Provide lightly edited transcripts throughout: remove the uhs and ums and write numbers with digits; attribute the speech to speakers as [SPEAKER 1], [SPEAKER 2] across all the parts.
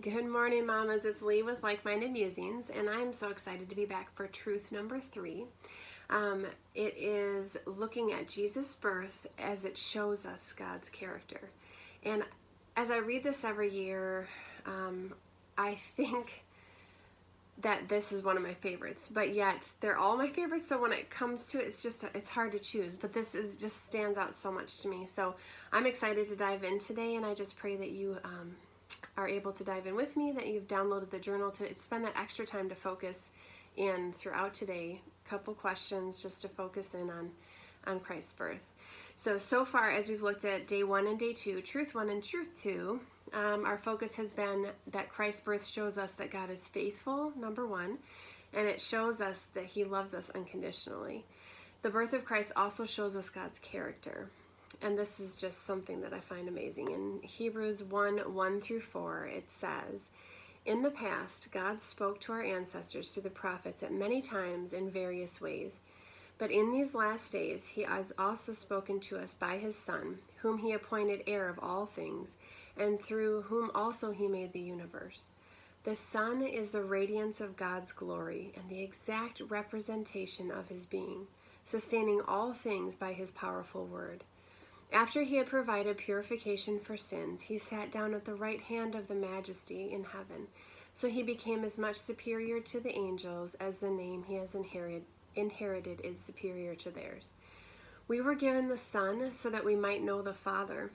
[SPEAKER 1] Good morning, mamas. It's Lee with Like-Minded Musings, and I'm so excited to be back for truth number 3. It is looking at Jesus' birth as it shows us God's character. And as I read this every year, I think that this is one of my favorites, but yet they're all my favorites. So when it comes to it, it's hard to choose, but this just stands out so much to me. So I'm excited to dive in today, and I just pray that you are able to dive in with me, that you've downloaded the journal to spend that extra time to focus in throughout today. A couple questions just to focus in on Christ's birth. So far as we've looked at day 1 and day 2, truth 1 and truth 2, our focus has been that Christ's birth shows us that God is faithful, number 1, and it shows us that He loves us unconditionally. The birth of Christ also shows us God's character. And this is just something that I find amazing. In Hebrews 1:1-4, it says, "In the past, God spoke to our ancestors through the prophets at many times in various ways. But in these last days, He has also spoken to us by His Son, whom He appointed heir of all things, and through whom also He made the universe. The Son is the radiance of God's glory and the exact representation of His being, sustaining all things by His powerful word. After He had provided purification for sins, He sat down at the right hand of the Majesty in heaven. So He became as much superior to the angels as the name He has inherited is superior to theirs. We were given the Son so that we might know the Father.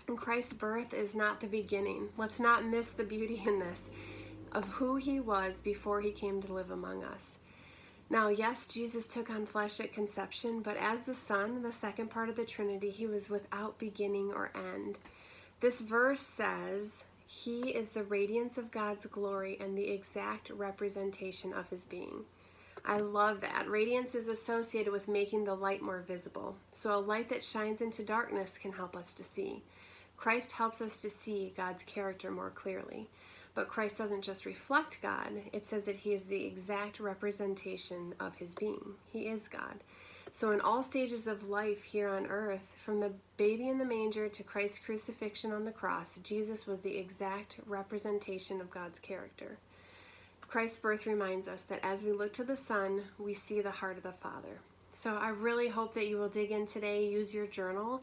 [SPEAKER 1] And Christ's birth is not the beginning. Let's not miss the beauty in this, of who He was before He came to live among us. Now, yes, Jesus took on flesh at conception, but as the Son, the second part of the Trinity, He was without beginning or end. This verse says He is the radiance of God's glory and the exact representation of His being. I love that. Radiance is associated with making the light more visible. So a light that shines into darkness can help us to see. Christ helps us to see God's character more clearly. But Christ doesn't just reflect God. It says that He is the exact representation of His being. He is God. So in all stages of life here on earth, from the baby in the manger to Christ's crucifixion on the cross, Jesus was the exact representation of God's character. Christ's birth reminds us that as we look to the Son, we see the heart of the Father. So I really hope that you will dig in today, use your journal,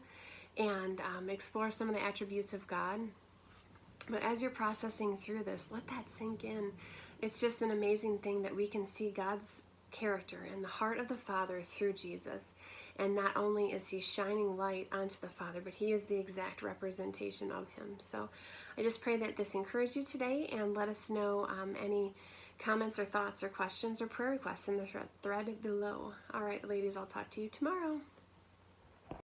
[SPEAKER 1] and explore some of the attributes of God. But as you're processing through this, let that sink in. It's just an amazing thing that we can see God's character and the heart of the Father through Jesus. And not only is He shining light onto the Father, but He is the exact representation of Him. So I just pray that this encouraged you today, and let us know any comments or thoughts or questions or prayer requests in the thread below. All right, ladies, I'll talk to you tomorrow.